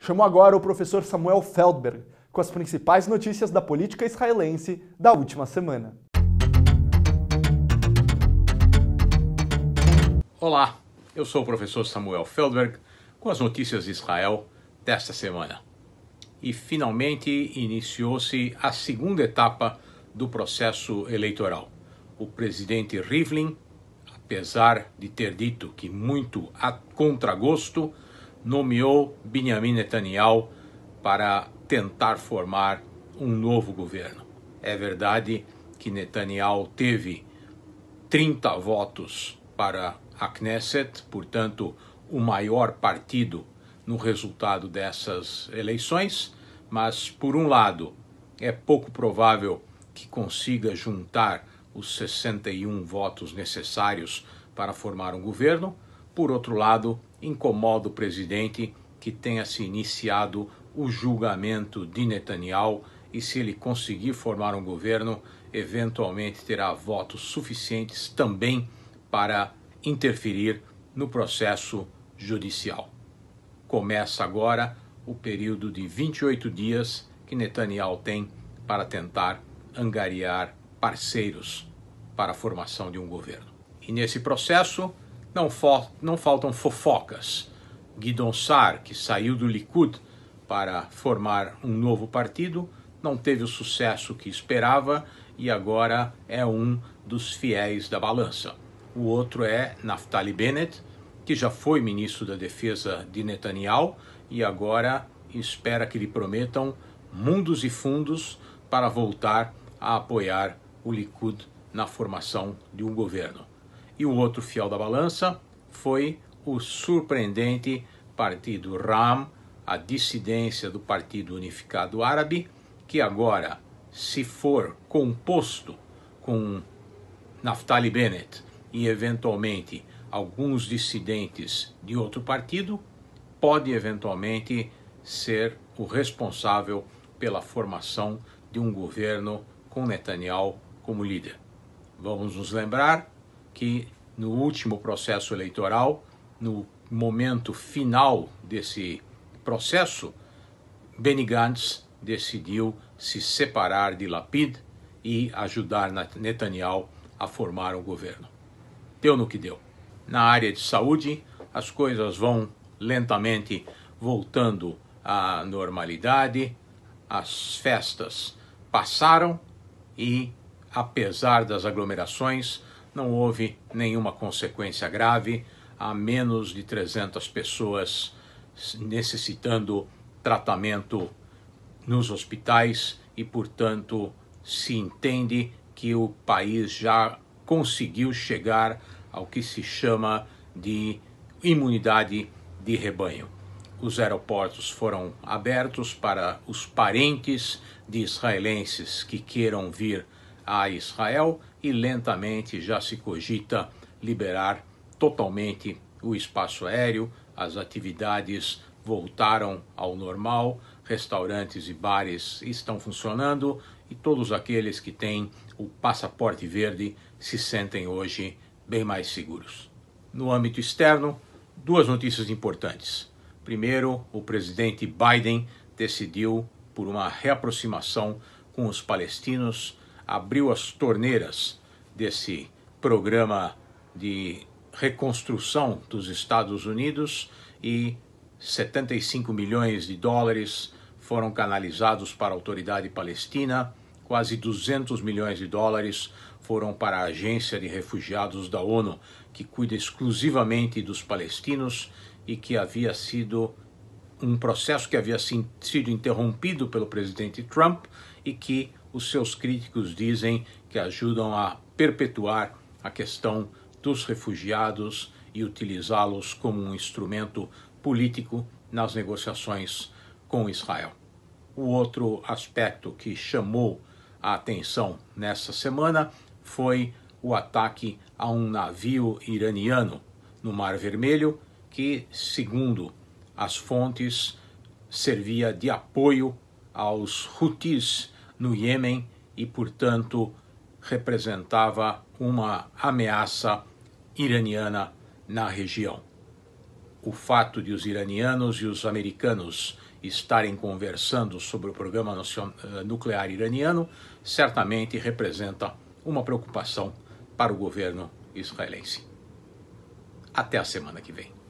Chamo agora o professor Samuel Feldberg com as principais notícias da política israelense da última semana. Olá, eu sou o professor Samuel Feldberg com as notícias de Israel desta semana. E finalmente iniciou-se a segunda etapa do processo eleitoral. O presidente Rivlin, apesar de ter dito que muito a contragosto, nomeou Benjamin Netanyahu para tentar formar um novo governo. É verdade que Netanyahu teve 30 votos para a Knesset, portanto, o maior partido no resultado dessas eleições, mas, por um lado, é pouco provável que consiga juntar os 61 votos necessários para formar um governo. Por outro lado, incomoda o presidente que tenha se iniciado o julgamento de Netanyahu e, se ele conseguir formar um governo, eventualmente terá votos suficientes também para interferir no processo judicial. Começa agora o período de 28 dias que Netanyahu tem para tentar angariar parceiros para a formação de um governo. E nesse processo não faltam fofocas. Gideon Sa'ar, que saiu do Likud para formar um novo partido, não teve o sucesso que esperava e agora é um dos fiéis da balança. O outro é Naftali Bennett, que já foi ministro da Defesa de Netanyahu e agora espera que lhe prometam mundos e fundos para voltar a apoiar o Likud na formação de um governo. E o outro fiel da balança foi o surpreendente partido Ra'am, a dissidência do Partido Unificado Árabe, que agora, se for composto com Naftali Bennett e eventualmente alguns dissidentes de outro partido, pode eventualmente ser o responsável pela formação de um governo com Netanyahu como líder. Vamos nos lembrar que no último processo eleitoral, no momento final desse processo, Benny Gantz decidiu se separar de Lapid e ajudar Netanyahu a formar um governo. Deu no que deu. Na área de saúde, as coisas vão lentamente voltando à normalidade, as festas passaram e, apesar das aglomerações, não houve nenhuma consequência grave, há menos de 300 pessoas necessitando tratamento nos hospitais e, portanto, se entende que o país já conseguiu chegar ao que se chama de imunidade de rebanho. Os aeroportos foram abertos para os parentes de israelenses que queiram vir a Israel e lentamente já se cogita liberar totalmente o espaço aéreo, as atividades voltaram ao normal, restaurantes e bares estão funcionando e todos aqueles que têm o passaporte verde se sentem hoje bem mais seguros. No âmbito externo, duas notícias importantes. Primeiro, o presidente Biden decidiu por uma reaproximação com os palestinos, abriu as torneiras desse programa de reconstrução dos Estados Unidos e 75 milhões de dólares foram canalizados para a autoridade palestina, quase 200 milhões de dólares foram para a Agência de Refugiados da ONU, que cuida exclusivamente dos palestinos e que havia sido um processo que havia sido interrompido pelo presidente Trump e que os seus críticos dizem que ajudam a perpetuar a questão dos refugiados e utilizá-los como um instrumento político nas negociações com Israel. O outro aspecto que chamou a atenção nessa semana foi o ataque a um navio iraniano no Mar Vermelho que, segundo as fontes, servia de apoio aos Houthis no Iêmen e, portanto, representava uma ameaça iraniana na região. O fato de os iranianos e os americanos estarem conversando sobre o programa nuclear iraniano certamente representa uma preocupação para o governo israelense. Até a semana que vem.